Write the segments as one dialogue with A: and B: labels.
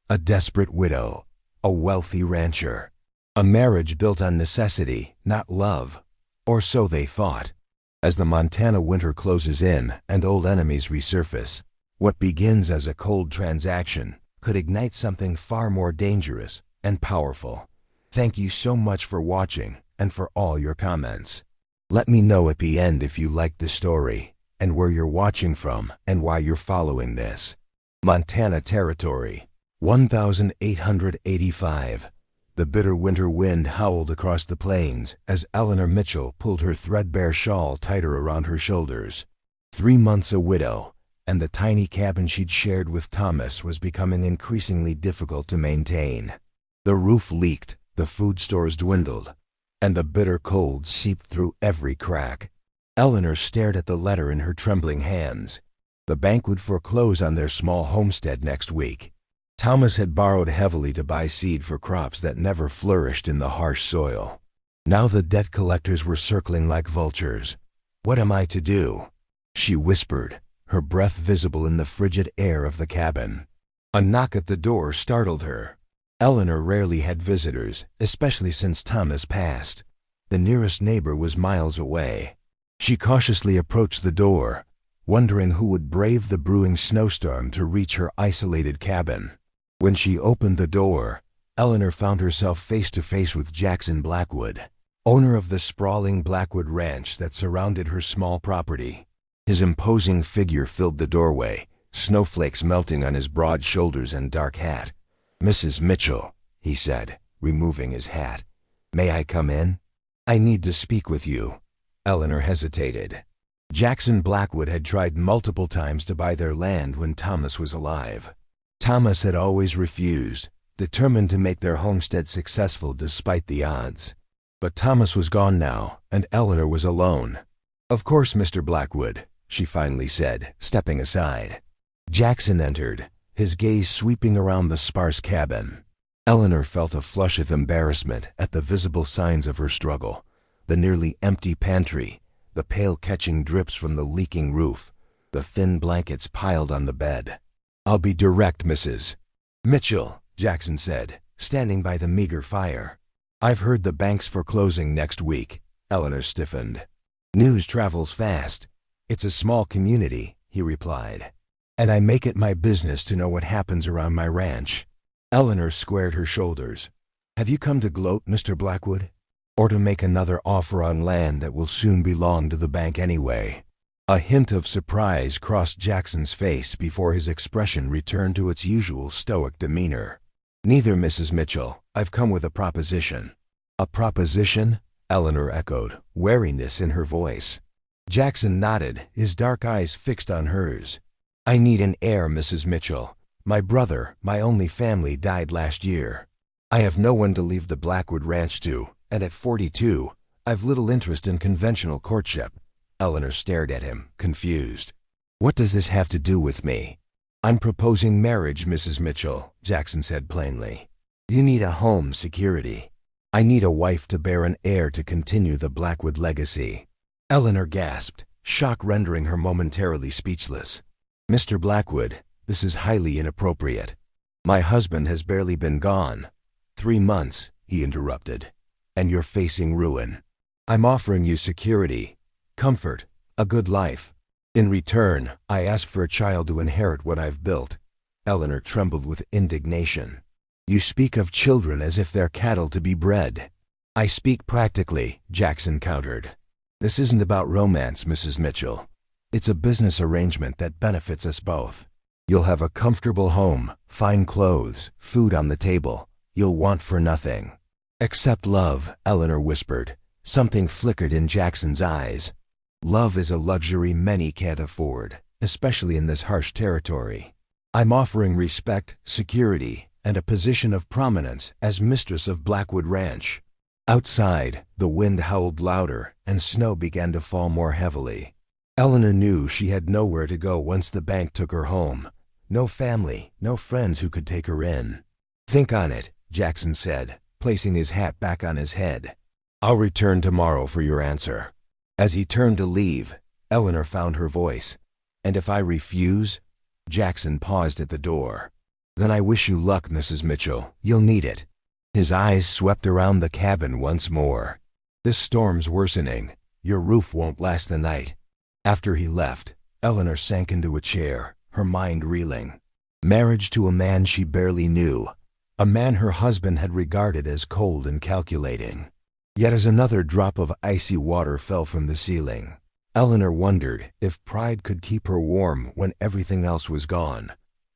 A: a desperate widow, a wealthy rancher. A marriage built on necessity, not love. Or so they thought. As the Montana winter closes in and old enemies resurface, what begins as a cold transaction could ignite something far more dangerous and powerful. Thank you so much for watching and for all your comments. Let me know at the end if you liked the story and where you're watching from and why you're following this. Montana Territory, 1885. The bitter winter wind howled across the plains as Eleanor Mitchell pulled her threadbare shawl tighter around her shoulders. 3 months a widow, and the tiny cabin she'd shared with Thomas was becoming increasingly difficult to maintain. The roof leaked, the food stores dwindled, and the bitter cold seeped through every crack. Eleanor stared at the letter in her trembling hands. The bank would foreclose on their small homestead next week. Thomas had borrowed heavily to buy seed for crops that never flourished in the harsh soil. Now the debt collectors were circling like vultures. "What am I to do?" she whispered, her breath visible in the frigid air of the cabin. A knock at the door startled her. Eleanor rarely had visitors, especially since Thomas passed. The nearest neighbor was miles away. She cautiously approached the door, wondering who would brave the brewing snowstorm to reach her isolated cabin. When she opened the door, Eleanor found herself face to face with Jackson Blackwood, owner of the sprawling Blackwood Ranch that surrounded her small property. His imposing figure filled the doorway, snowflakes melting on his broad shoulders and dark hat. "Mrs. Mitchell," he said, removing his hat. "May I come in? I need to speak with you." Eleanor hesitated. Jackson Blackwood had tried multiple times to buy their land when Thomas was alive. Thomas had always refused, determined to make their homestead successful despite the odds. But Thomas was gone now, and Eleanor was alone. "Of course, Mr. Blackwood," she finally said, stepping aside. Jackson entered, his gaze sweeping around the sparse cabin. Eleanor felt a flush of embarrassment at the visible signs of her struggle: the nearly empty pantry, the pale catching drips from the leaking roof, the thin blankets piled on the bed. "I'll be direct, Mrs. Mitchell," Jackson said, standing by the meager fire. "I've heard the bank's foreclosing next week." Eleanor stiffened. "News travels fast. It's a small community," he replied, "and I make it my business to know what happens around my ranch." Eleanor squared her shoulders. "Have you come to gloat, Mr. Blackwood? Or to make another offer on land that will soon belong to the bank anyway?" A hint of surprise crossed Jackson's face before his expression returned to its usual stoic demeanor. "Neither, Mrs. Mitchell. I've come with a proposition." "A proposition?" Eleanor echoed, wariness in her voice. Jackson nodded, his dark eyes fixed on hers. "I need an heir, Mrs. Mitchell. My brother, my only family, died last year. I have no one to leave the Blackwood Ranch to, and at 42, I've little interest in conventional courtship." Eleanor stared at him, confused. "What does this have to do with me?" "I'm proposing marriage, Mrs. Mitchell," Jackson said plainly. "You need a home security. I need a wife to bear an heir to continue the Blackwood legacy." Eleanor gasped, shock rendering her momentarily speechless. "Mr. Blackwood, this is highly inappropriate. My husband has barely been gone." 3 months, he interrupted. "And you're facing ruin. I'm offering you security, comfort, a good life. In return, I ask for a child to inherit what I've built." Eleanor trembled with indignation. "You speak of children as if they're cattle to be bred." "I speak practically," Jackson countered. "This isn't about romance, Mrs. Mitchell. It's a business arrangement that benefits us both. You'll have a comfortable home, fine clothes, food on the table. You'll want for nothing." "Except love," Eleanor whispered. Something flickered in Jackson's eyes. "Love is a luxury many can't afford, especially in this harsh territory. I'm offering respect, security, and a position of prominence as mistress of Blackwood Ranch." Outside, the wind howled louder and snow began to fall more heavily. Eleanor knew she had nowhere to go once the bank took her home. No family, no friends who could take her in. "Think on it," Jackson said, placing his hat back on his head. "I'll return tomorrow for your answer." As he turned to leave, Eleanor found her voice. "And if I refuse?" Jackson paused at the door. "Then I wish you luck, Mrs. Mitchell. You'll need it." His eyes swept around the cabin once more. "This storm's worsening. Your roof won't last the night." After he left, Eleanor sank into a chair, her mind reeling. Marriage to a man she barely knew, a man her husband had regarded as cold and calculating. Yet as another drop of icy water fell from the ceiling, Eleanor wondered if pride could keep her warm when everything else was gone.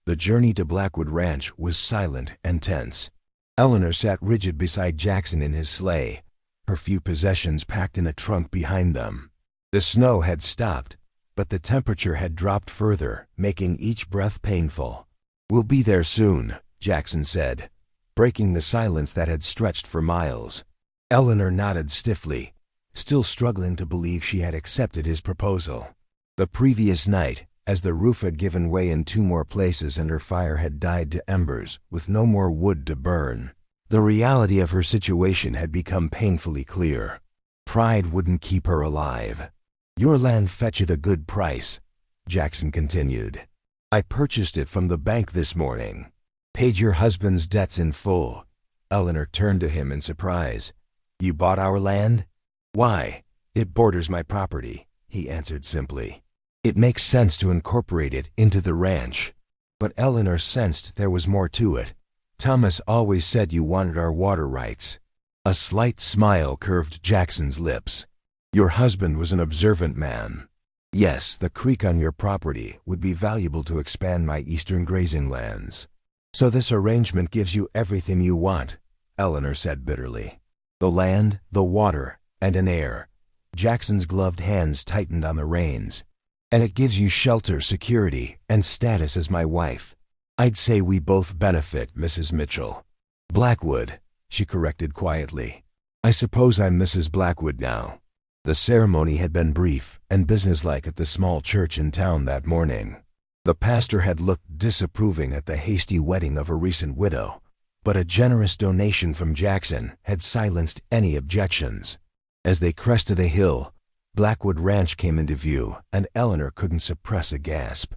A: The journey to Blackwood Ranch was silent and tense. Eleanor sat rigid beside Jackson in his sleigh, her few possessions packed in a trunk behind them. The snow had stopped, but the temperature had dropped further, making each breath painful. "We'll be there soon," Jackson said, breaking the silence that had stretched for miles. Eleanor nodded stiffly, still struggling to believe she had accepted his proposal. The previous night, as the roof had given way in 2 more places and her fire had died to embers, with no more wood to burn, the reality of her situation had become painfully clear. Pride wouldn't keep her alive. "Your land fetched a good price," Jackson continued. "I purchased it from the bank this morning." "Paid your husband's debts in full?" Eleanor turned to him in surprise. "You bought our land?" "Why, it borders my property," he answered simply. "It makes sense to incorporate it into the ranch." But Eleanor sensed there was more to it. "Thomas always said you wanted our water rights." A slight smile curved Jackson's lips. "Your husband was an observant man." "Yes, the creek on your property would be valuable to expand my eastern grazing lands." "So this arrangement gives you everything you want," Eleanor said bitterly. "The land, the water, and an heir." Jackson's gloved hands tightened on the reins. "And it gives you shelter, security, and status as my wife. I'd say we both benefit, Mrs. Mitchell." "Blackwood," she corrected quietly. "I suppose I'm Mrs. Blackwood now." The ceremony had been brief and businesslike at the small church in town that morning. The pastor had looked disapproving at the hasty wedding of a recent widow, but a generous donation from Jackson had silenced any objections. As they crested a hill, Blackwood Ranch came into view, and Eleanor couldn't suppress a gasp.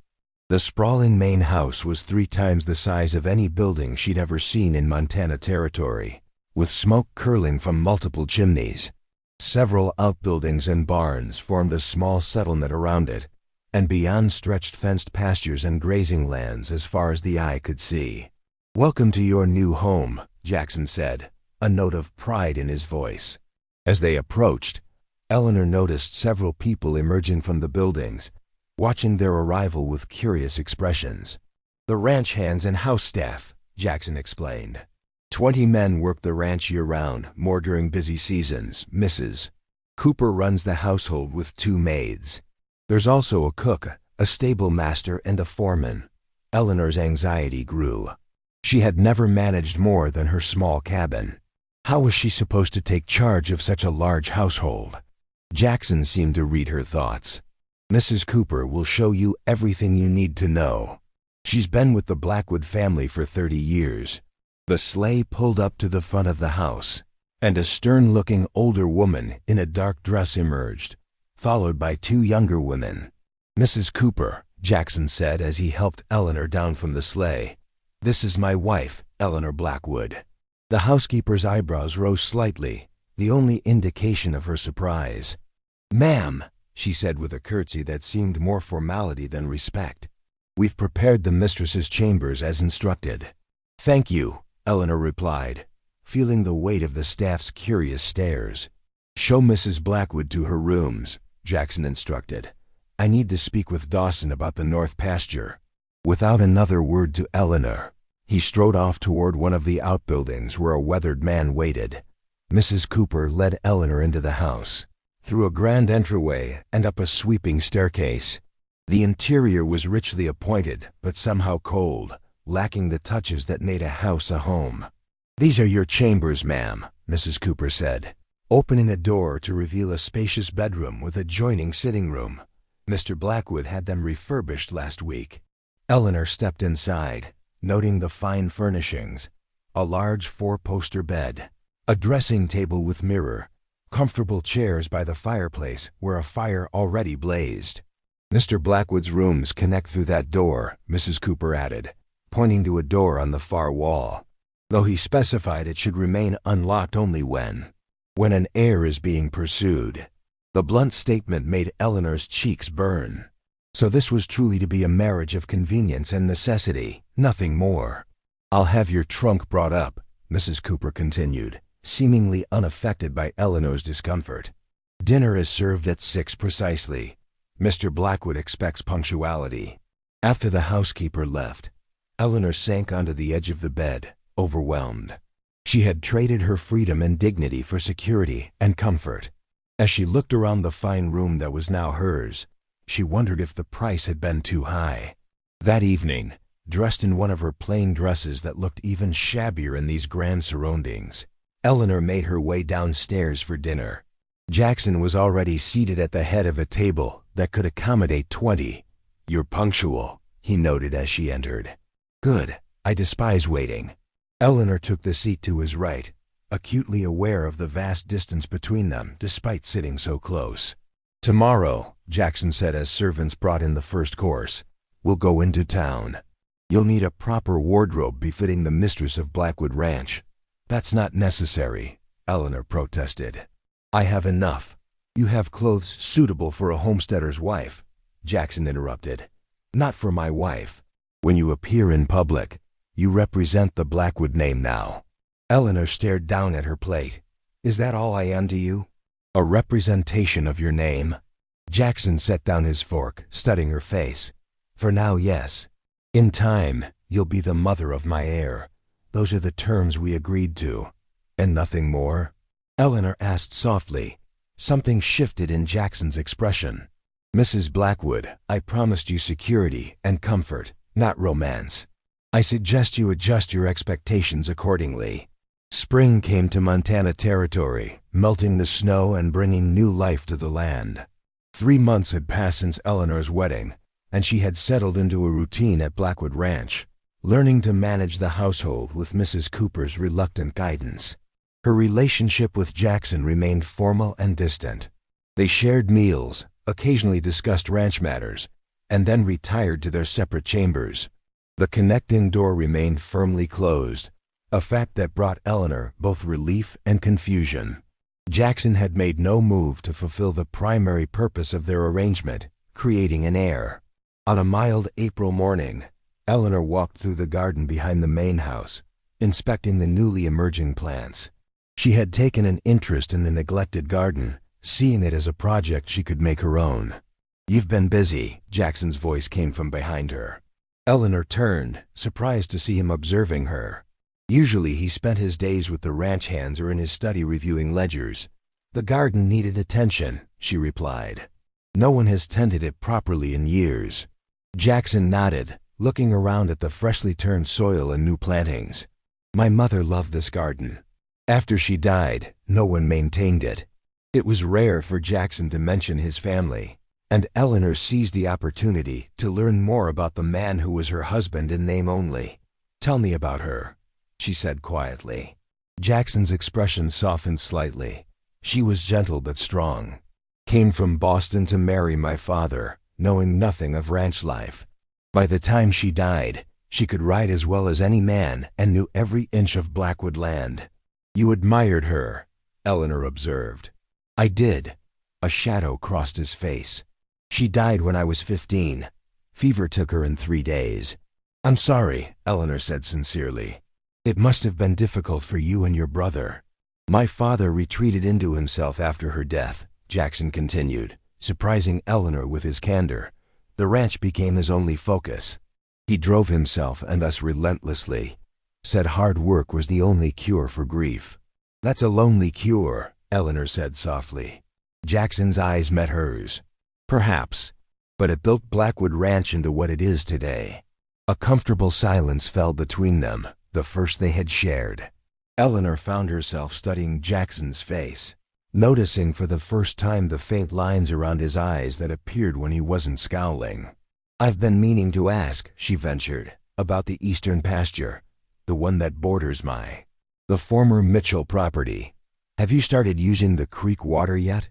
A: The sprawling main house was 3 times the size of any building she'd ever seen in Montana Territory, with smoke curling from multiple chimneys. Several outbuildings and barns formed a small settlement around it, and beyond stretched fenced pastures and grazing lands as far as the eye could see. "Welcome to your new home," Jackson said, a note of pride in his voice. As they approached, Eleanor noticed several people emerging from the buildings, watching their arrival with curious expressions. "The ranch hands and house staff," Jackson explained. 20 men work the ranch year-round, more during busy seasons. Mrs. Cooper runs the household with 2 maids. There's also a cook, a stable master, and a foreman. Eleanor's anxiety grew. She had never managed more than her small cabin. How was she supposed to take charge of such a large household? Jackson seemed to read her thoughts. "Mrs. Cooper will show you everything you need to know. She's been with the Blackwood family for 30 years. The sleigh pulled up to the front of the house, and a stern-looking older woman in a dark dress emerged, followed by 2 younger women. "Mrs. Cooper," Jackson said as he helped Eleanor down from the sleigh. "This is my wife, Eleanor Blackwood." The housekeeper's eyebrows rose slightly, the only indication of her surprise. "Ma'am," she said with a curtsy that seemed more formality than respect. "We've prepared the mistress's chambers as instructed." "Thank you," Eleanor replied, feeling the weight of the staff's curious stares. "Show Mrs. Blackwood to her rooms," Jackson instructed. "I need to speak with Dawson about the north pasture." Without another word to Eleanor, he strode off toward one of the outbuildings where a weathered man waited. Mrs. Cooper led Eleanor into the house, through a grand entryway and up a sweeping staircase. The interior was richly appointed, but somehow cold, lacking the touches that made a house a home. "These are your chambers, ma'am," Mrs. Cooper said, opening a door to reveal a spacious bedroom with adjoining sitting room. "Mr. Blackwood had them refurbished last week." Eleanor stepped inside, noting the fine furnishings: a large 4-poster bed, a dressing table with mirror, comfortable chairs by the fireplace where a fire already blazed. "Mr. Blackwood's rooms connect through that door," Mrs. Cooper added, pointing to a door on the far wall, though he specified it should remain unlocked only when an heir is being pursued. The blunt statement made Eleanor's cheeks burn. So this was truly to be a marriage of convenience and necessity, nothing more. "I'll have your trunk brought up," Mrs. Cooper continued, seemingly unaffected by Eleanor's discomfort. "Dinner is served at 6 precisely. Mr. Blackwood expects punctuality." After the housekeeper left, Eleanor sank onto the edge of the bed, overwhelmed. She had traded her freedom and dignity for security and comfort. As she looked around the fine room that was now hers, she wondered if the price had been too high. That evening, dressed in one of her plain dresses that looked even shabbier in these grand surroundings, Eleanor made her way downstairs for dinner. Jackson was already seated at the head of a table that could accommodate 20. "You're punctual," he noted as she entered. "Good. I despise waiting." Eleanor took the seat to his right, acutely aware of the vast distance between them despite sitting so close. "Tomorrow," Jackson said as servants brought in the first course, "we'll go into town. You'll need a proper wardrobe befitting the mistress of Blackwood Ranch." "That's not necessary," Eleanor protested. "I have enough." "You have clothes suitable for a homesteader's wife," Jackson interrupted. "Not for my wife. When you appear in public, you represent the Blackwood name now." Eleanor stared down at her plate. "Is that all I am to you? A representation of your name?" Jackson set down his fork, studying her face. "For now, yes. In time, you'll be the mother of my heir. Those are the terms we agreed to." "And nothing more?" Eleanor asked softly. Something shifted in Jackson's expression. "Mrs. Blackwood, I promised you security and comfort, not romance. I suggest you adjust your expectations accordingly." Spring came to Montana Territory, melting the snow and bringing new life to the land. 3 months had passed since Eleanor's wedding, and she had settled into a routine at Blackwood Ranch, learning to manage the household with Mrs. Cooper's reluctant guidance. Her relationship with Jackson remained formal and distant. They shared meals, occasionally discussed ranch matters, and then retired to their separate chambers. The connecting door remained firmly closed, a fact that brought Eleanor both relief and confusion. Jackson had made no move to fulfill the primary purpose of their arrangement, creating an heir. On a mild April morning, Eleanor walked through the garden behind the main house, inspecting the newly emerging plants. She had taken an interest in the neglected garden, seeing it as a project she could make her own. "You've been busy," Jackson's voice came from behind her. Eleanor turned, surprised to see him observing her. Usually he spent his days with the ranch hands or in his study reviewing ledgers. "The garden needed attention," she replied. "No one has tended it properly in years." Jackson nodded, looking around at the freshly turned soil and new plantings. "My mother loved this garden. After she died, no one maintained it." It was rare for Jackson to mention his family, and Eleanor seized the opportunity to learn more about the man who was her husband in name only. "Tell me about her," she said quietly. Jackson's expression softened slightly. "She was gentle but strong. Came from Boston to marry my father, knowing nothing of ranch life. By the time she died, she could ride as well as any man and knew every inch of Blackwood land." "You admired her," Eleanor observed. "I did." A shadow crossed his face. "She died when I was 15. Fever took her in 3 days." "I'm sorry," Eleanor said sincerely. "It must have been difficult for you and your brother." "My father retreated into himself after her death," Jackson continued, surprising Eleanor with his candor. "The ranch became his only focus. He drove himself and us relentlessly. Said hard work was the only cure for grief." "That's a lonely cure," Eleanor said softly. Jackson's eyes met hers. "Perhaps, but it built Blackwood Ranch into what it is today." A comfortable silence fell between them, the first they had shared. Eleanor found herself studying Jackson's face, noticing for the first time the faint lines around his eyes that appeared when he wasn't scowling. "I've been meaning to ask," she ventured, "about the eastern pasture, the one that borders the former Mitchell property. Have you started using the creek water yet?"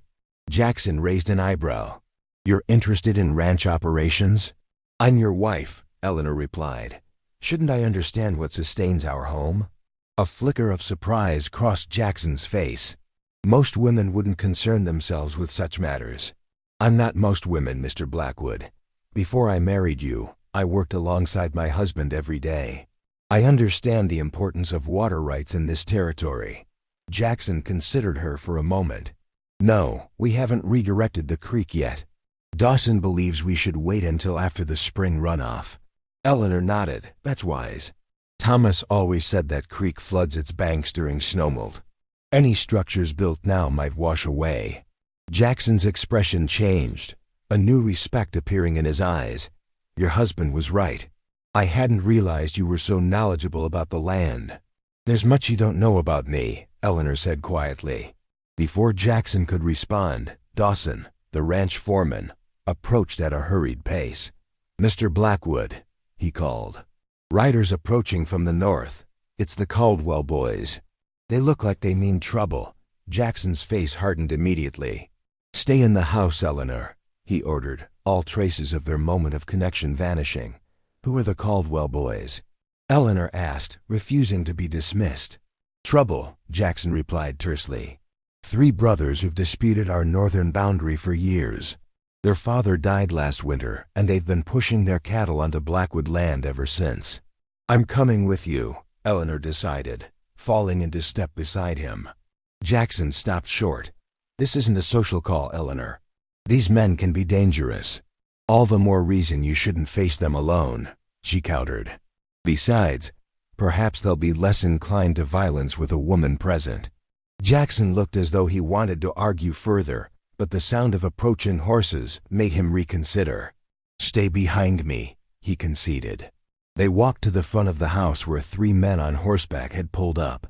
A: Jackson raised an eyebrow. "You're interested in ranch operations?" "I'm your wife," Eleanor replied. Shouldn't I understand what sustains our home? A flicker of surprise crossed Jackson's face. Most women wouldn't concern themselves with such matters. I'm not most women, Mr. Blackwood. Before I married you, I worked alongside my husband every day. I understand the importance of water rights in this territory. Jackson considered her for a moment. No, we haven't redirected the creek yet. Dawson believes we should wait until after the spring runoff. Eleanor nodded. That's wise. Thomas always said that creek floods its banks during snowmelt. Any structures built now might wash away. Jackson's expression changed, a new respect appearing in his eyes. Your husband was right. I hadn't realized you were so knowledgeable about the land. There's much you don't know about me, Eleanor said quietly. Before Jackson could respond, Dawson, the ranch foreman, approached at a hurried pace. Mr. Blackwood, he called. Riders approaching from the north. It's the Caldwell boys. They look like they mean trouble. Jackson's face hardened immediately. Stay in the house, Eleanor, he ordered, all traces of their moment of connection vanishing. Who are the Caldwell boys? Eleanor asked, refusing to be dismissed. Trouble, Jackson replied tersely. 3 brothers who've disputed our northern boundary for years. Their father died last winter, and they've been pushing their cattle onto Blackwood land ever since. I'm coming with you, Eleanor decided, falling into step beside him. Jackson stopped short. This isn't a social call, Eleanor. These men can be dangerous. All the more reason you shouldn't face them alone, she countered. Besides, perhaps they'll be less inclined to violence with a woman present. Jackson looked as though he wanted to argue further, but the sound of approaching horses made him reconsider. Stay behind me, he conceded. They walked to the front of the house where 3 men on horseback had pulled up.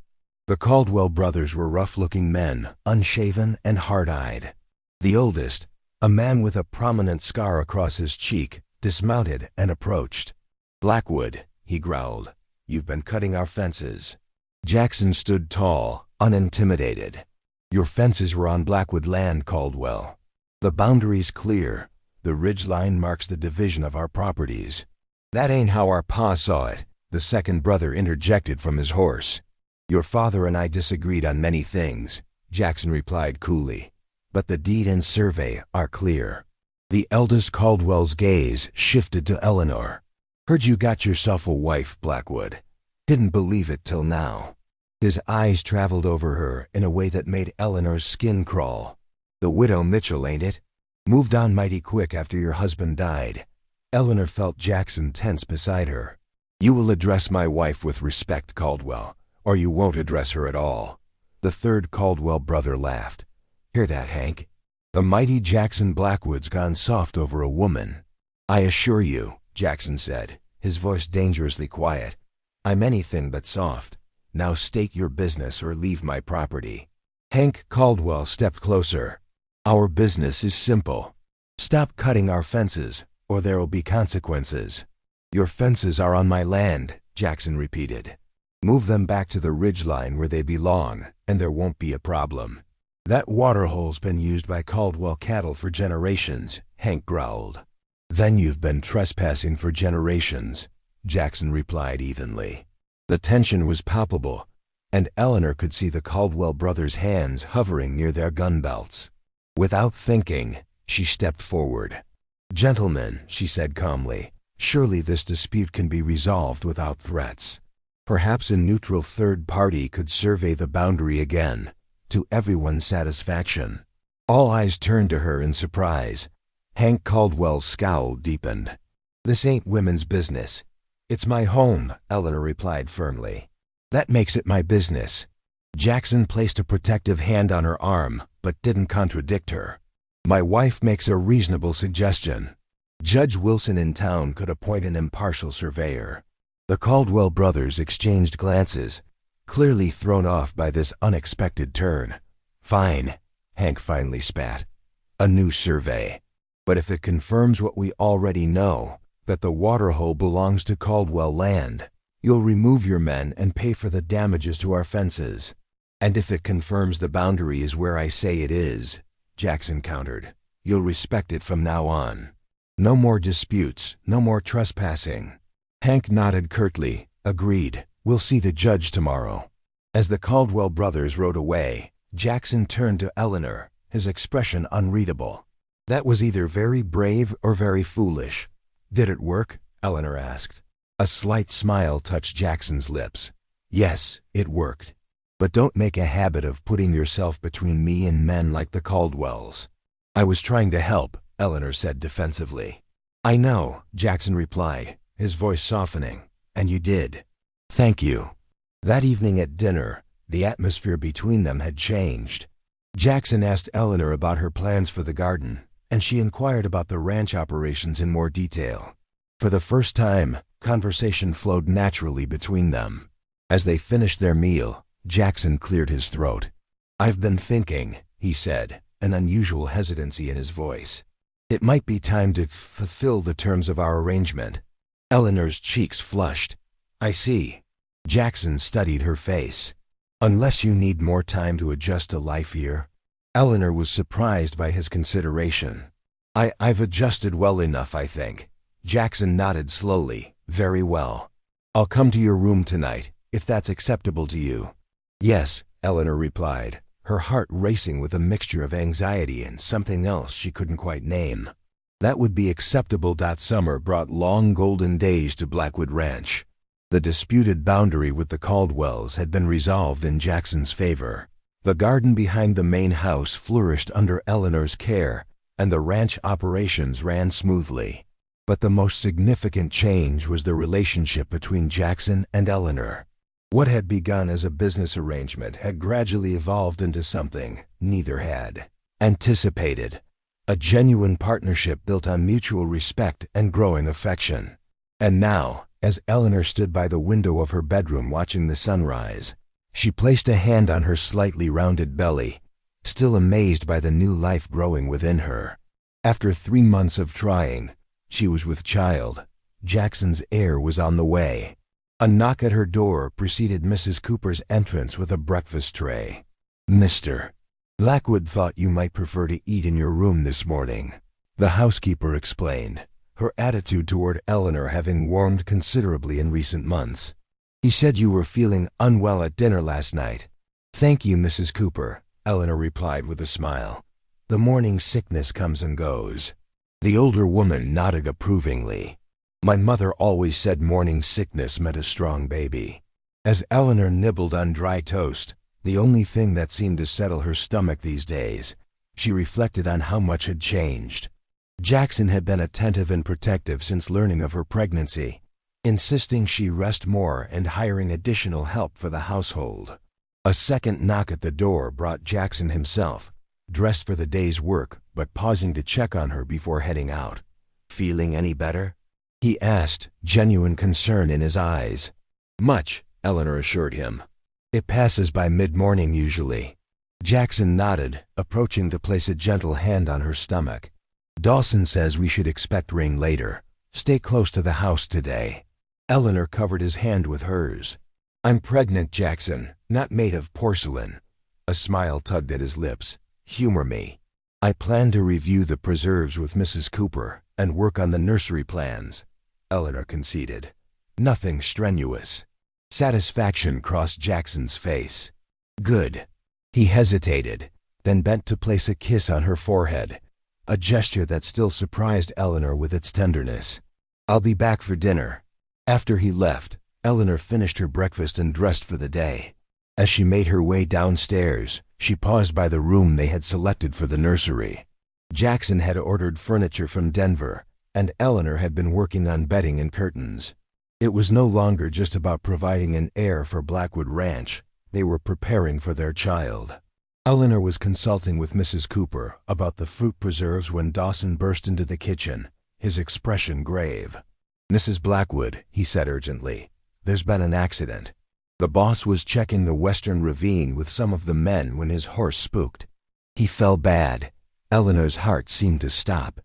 A: The Caldwell brothers were rough-looking men, unshaven and hard-eyed. The oldest, a man with a prominent scar across his cheek, dismounted and approached. Blackwood, he growled, you've been cutting our fences. Jackson stood tall, unintimidated. Your fences were on Blackwood land, Caldwell. The boundary's clear. The ridge line marks the division of our properties. That ain't how our pa saw it, the second brother interjected from his horse. Your father and I disagreed on many things, Jackson replied coolly, but the deed and survey are clear. The eldest Caldwell's gaze shifted to Eleanor. Heard you got yourself a wife, Blackwood. Didn't believe it till now. His eyes traveled over her in a way that made Eleanor's skin crawl. The widow Mitchell, ain't it? Moved on mighty quick after your husband died. Eleanor felt Jackson tense beside her. You will address my wife with respect, Caldwell, or you won't address her at all. The third Caldwell brother laughed. Hear that, Hank? The mighty Jackson Blackwood's gone soft over a woman. I assure you, Jackson said, his voice dangerously quiet, I'm anything but soft. Now state your business or leave my property. Hank Caldwell stepped closer. Our business is simple. Stop cutting our fences, or there will be consequences. Your fences are on my land, Jackson repeated. Move them back to the ridgeline where they belong, and there won't be a problem. That waterhole's been used by Caldwell cattle for generations, Hank growled. Then you've been trespassing for generations, Jackson replied evenly. The tension was palpable, and Eleanor could see the Caldwell brothers' hands hovering near their gun belts. Without thinking, she stepped forward. Gentlemen, she said calmly, surely this dispute can be resolved without threats. Perhaps a neutral third party could survey the boundary again, to everyone's satisfaction. All eyes turned to her in surprise. Hank Caldwell's scowl deepened. This ain't women's business. It's my home, Eleanor replied firmly. That makes it my business. Jackson placed a protective hand on her arm, but didn't contradict her. My wife makes a reasonable suggestion. Judge Wilson in town could appoint an impartial surveyor. The Caldwell brothers exchanged glances, clearly thrown off by this unexpected turn. Fine, Hank finally spat. A new survey. But if it confirms what we already know, that the waterhole belongs to Caldwell land, you'll remove your men and pay for the damages to our fences. And if it confirms the boundary is where I say it is, Jackson countered, you'll respect it from now on. No more disputes, no more trespassing. Hank nodded curtly, agreed. We'll see the judge tomorrow. As the Caldwell brothers rode away, Jackson turned to Eleanor, his expression unreadable. That was either very brave or very foolish. Did it work? Eleanor asked. A slight smile touched Jackson's lips. Yes, it worked. But don't make a habit of putting yourself between me and men like the Caldwells. I was trying to help, Eleanor said defensively. I know, Jackson replied, his voice softening. And you did. Thank you. That evening at dinner, the atmosphere between them had changed. Jackson asked Eleanor about her plans for the garden, and she inquired about the ranch operations in more detail. For the first time, conversation flowed naturally between them. As they finished their meal, Jackson cleared his throat. I've been thinking, he said, an unusual hesitancy in his voice. It might be time to fulfill the terms of our arrangement. Eleanor's cheeks flushed. I see. Jackson studied her face. Unless you need more time to adjust to life here. Eleanor was surprised by his consideration. I've adjusted well enough, I think. Jackson nodded slowly. Very well. I'll come to your room tonight, if that's acceptable to you. Yes, Eleanor replied, her heart racing with a mixture of anxiety and something else she couldn't quite name. That would be acceptable. Summer brought long golden days to Blackwood Ranch. The disputed boundary with the Caldwells had been resolved in Jackson's favor. The garden behind the main house flourished under Eleanor's care, and the ranch operations ran smoothly. But the most significant change was the relationship between Jackson and Eleanor. What had begun as a business arrangement had gradually evolved into something neither had anticipated. A genuine partnership built on mutual respect and growing affection. And now, as Eleanor stood by the window of her bedroom watching the sunrise, she placed a hand on her slightly rounded belly, still amazed by the new life growing within her. After 3 months of trying, she was with child. Jackson's heir was on the way. A knock at her door preceded Mrs. Cooper's entrance with a breakfast tray. Mr. Blackwood thought you might prefer to eat in your room this morning, the housekeeper explained, her attitude toward Eleanor having warmed considerably in recent months. He said you were feeling unwell at dinner last night. Thank you, Mrs. Cooper, Eleanor replied with a smile. The morning sickness comes and goes. The older woman nodded approvingly. My mother always said morning sickness meant a strong baby. As Eleanor nibbled on dry toast, the only thing that seemed to settle her stomach these days, she reflected on how much had changed. Jackson had been attentive and protective since learning of her pregnancy, insisting she rest more and hiring additional help for the household. A second knock at the door brought Jackson himself, dressed for the day's work but pausing to check on her before heading out. Feeling any better? He asked, genuine concern in his eyes. Much, Eleanor assured him. It passes by mid-morning usually. Jackson nodded, approaching to place a gentle hand on her stomach. Dawson says we should expect rain later. Stay close to the house today. Eleanor covered his hand with hers. I'm pregnant, Jackson, not made of porcelain. A smile tugged at his lips. Humor me. I plan to review the preserves with Mrs. Cooper and work on the nursery plans, Eleanor conceded. Nothing strenuous. Satisfaction crossed Jackson's face. Good. He hesitated, then bent to place a kiss on her forehead, a gesture that still surprised Eleanor with its tenderness. I'll be back for dinner. After he left, Eleanor finished her breakfast and dressed for the day. As she made her way downstairs, she paused by the room they had selected for the nursery. Jackson had ordered furniture from Denver, and Eleanor had been working on bedding and curtains. It was no longer just about providing an heir for Blackwood Ranch. They were preparing for their child. Eleanor was consulting with Mrs. Cooper about the fruit preserves when Dawson burst into the kitchen, his expression grave. Mrs. Blackwood, he said urgently, there's been an accident. The boss was checking the western ravine with some of the men when his horse spooked. He fell bad. Eleanor's heart seemed to stop.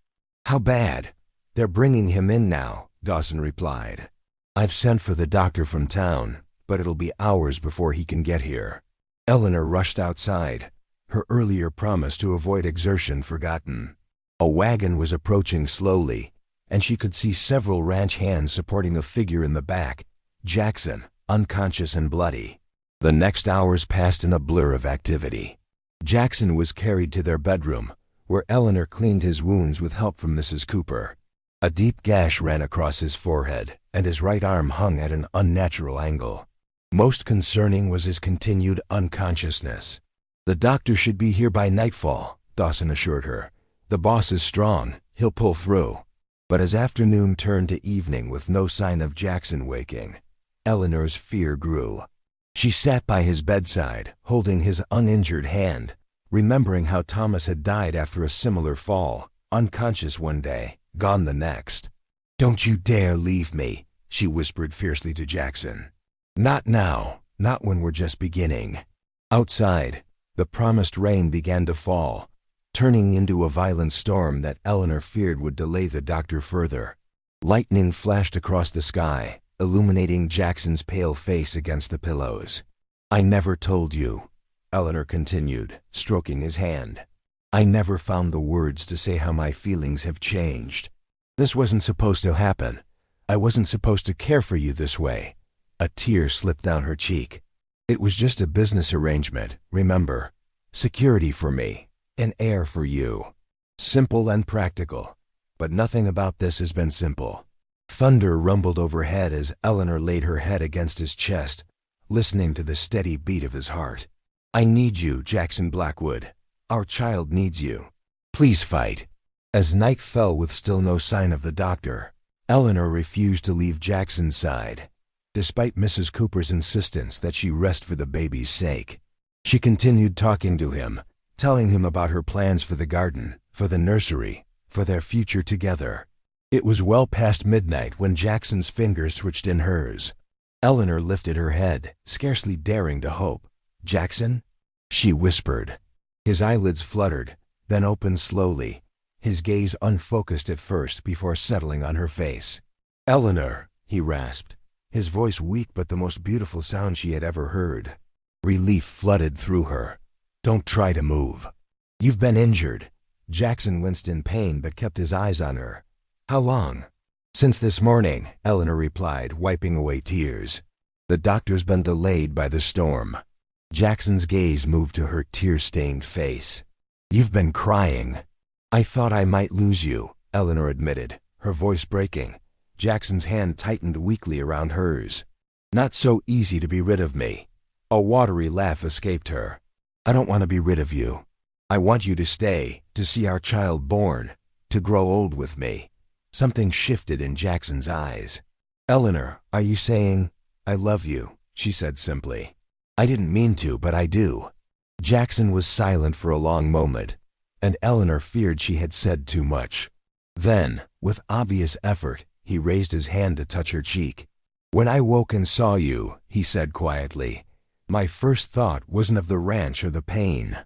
A: How bad? They're bringing him in now, Dawson replied. I've sent for the doctor from town, but it'll be hours before he can get here. Eleanor rushed outside, her earlier promise to avoid exertion forgotten. A wagon was approaching slowly, and she could see several ranch hands supporting a figure in the back, Jackson, unconscious and bloody. The next hours passed in a blur of activity. Jackson was carried to their bedroom, where Eleanor cleaned his wounds with help from Mrs. Cooper. A deep gash ran across his forehead, and his right arm hung at an unnatural angle. Most concerning was his continued unconsciousness. "The doctor should be here by nightfall," Dawson assured her. "The boss is strong. He'll pull through." But as afternoon turned to evening with no sign of Jackson waking, Eleanor's fear grew. She sat by his bedside, holding his uninjured hand, remembering how Thomas had died after a similar fall, unconscious one day, gone the next. "Don't you dare leave me," she whispered fiercely to Jackson. "Not now, not when we're just beginning." Outside, the promised rain began to fall, turning into a violent storm that Eleanor feared would delay the doctor further. Lightning flashed across the sky, illuminating Jackson's pale face against the pillows. "I never told you," Eleanor continued, stroking his hand. "I never found the words to say how my feelings have changed. This wasn't supposed to happen. I wasn't supposed to care for you this way." A tear slipped down her cheek. "It was just a business arrangement, remember? Security for me, an heir for you. Simple and practical. But nothing about this has been simple." Thunder rumbled overhead as Eleanor laid her head against his chest, listening to the steady beat of his heart. "I need you, Jackson Blackwood. Our child needs you. Please fight." As night fell with still no sign of the doctor, Eleanor refused to leave Jackson's side, despite Mrs. Cooper's insistence that she rest for the baby's sake. She continued talking to him, telling him about her plans for the garden, for the nursery, for their future together. It was well past midnight when Jackson's fingers switched in hers. Eleanor lifted her head, scarcely daring to hope. "Jackson?" she whispered. His eyelids fluttered, then opened slowly, his gaze unfocused at first before settling on her face. "Eleanor," he rasped, his voice weak but the most beautiful sound she had ever heard. Relief flooded through her. "Don't try to move. You've been injured." Jackson winced in pain but kept his eyes on her. "How long?" "Since this morning," Eleanor replied, wiping away tears. "The doctor's been delayed by the storm." Jackson's gaze moved to her tear-stained face. "You've been crying." "I thought I might lose you," Eleanor admitted, her voice breaking. Jackson's hand tightened weakly around hers. "Not so easy to be rid of me." A watery laugh escaped her. "I don't want to be rid of you. I want you to stay, to see our child born, to grow old with me." Something shifted in Jackson's eyes. "Eleanor, are you saying, 'I love you'?" she said simply. "I didn't mean to, but I do." Jackson was silent for a long moment, and Eleanor feared she had said too much. Then, with obvious effort, he raised his hand to touch her cheek. "When I woke and saw you," he said quietly, "my first thought wasn't of the ranch or the pain.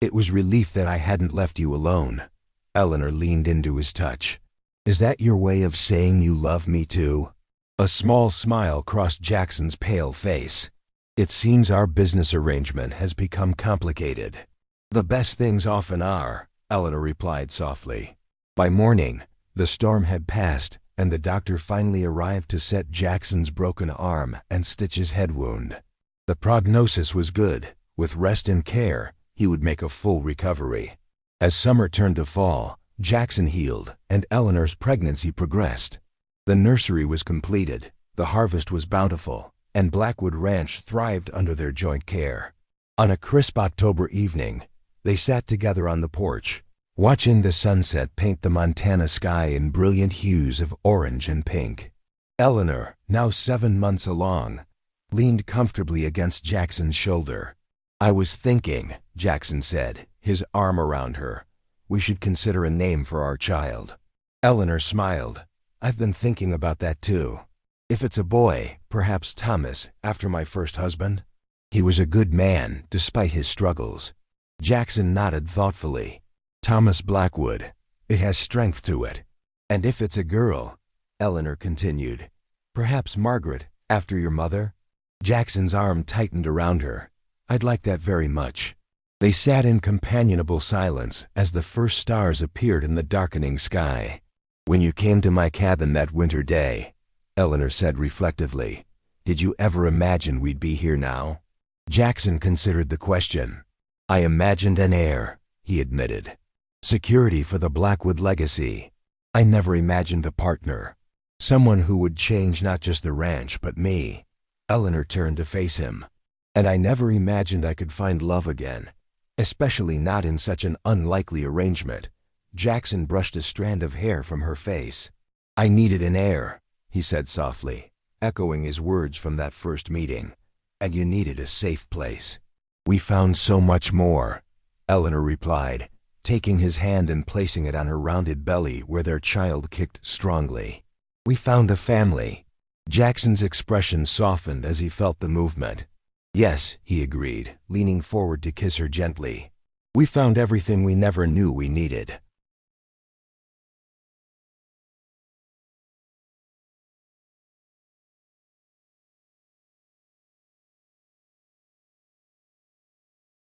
A: It was relief that I hadn't left you alone." Eleanor leaned into his touch. "Is that your way of saying you love me too?" A small smile crossed Jackson's pale face. "It seems our business arrangement has become complicated." "The best things often are," Eleanor replied softly. By morning, the storm had passed, and the doctor finally arrived to set Jackson's broken arm and stitch his head wound. The prognosis was good. With rest and care, he would make a full recovery. As summer turned to fall, Jackson healed, and Eleanor's pregnancy progressed. The nursery was completed, the harvest was bountiful, and Blackwood Ranch thrived under their joint care. On a crisp October evening, they sat together on the porch, watching the sunset paint the Montana sky in brilliant hues of orange and pink. Eleanor, now 7 months along, leaned comfortably against Jackson's shoulder. "I was thinking," Jackson said, his arm around her, "we should consider a name for our child." Eleanor smiled. "I've been thinking about that too. If it's a boy, perhaps Thomas, after my first husband. He was a good man, despite his struggles." Jackson nodded thoughtfully. "Thomas Blackwood. It has strength to it." "And if it's a girl," Eleanor continued, "perhaps Margaret, after your mother?" Jackson's arm tightened around her. "I'd like that very much." They sat in companionable silence as the first stars appeared in the darkening sky. When you came to my cabin that winter day, Eleanor said reflectively, did you ever imagine we'd be here now? Jackson considered the question. I imagined an heir, he admitted. Security for the Blackwood legacy. I never imagined a partner. Someone who would change not just the ranch, but me. Eleanor turned to face him. And I never imagined I could find love again, especially not in such an unlikely arrangement. Jackson brushed a strand of hair from her face. I needed an heir, he said softly, echoing his words from that first meeting. And you needed a safe place. We found so much more, Eleanor replied, taking his hand and placing it on her rounded belly where their child kicked strongly. We found a family. Jackson's expression softened as he felt the movement. Yes, he agreed, leaning forward to kiss her gently. We found everything we never knew we needed.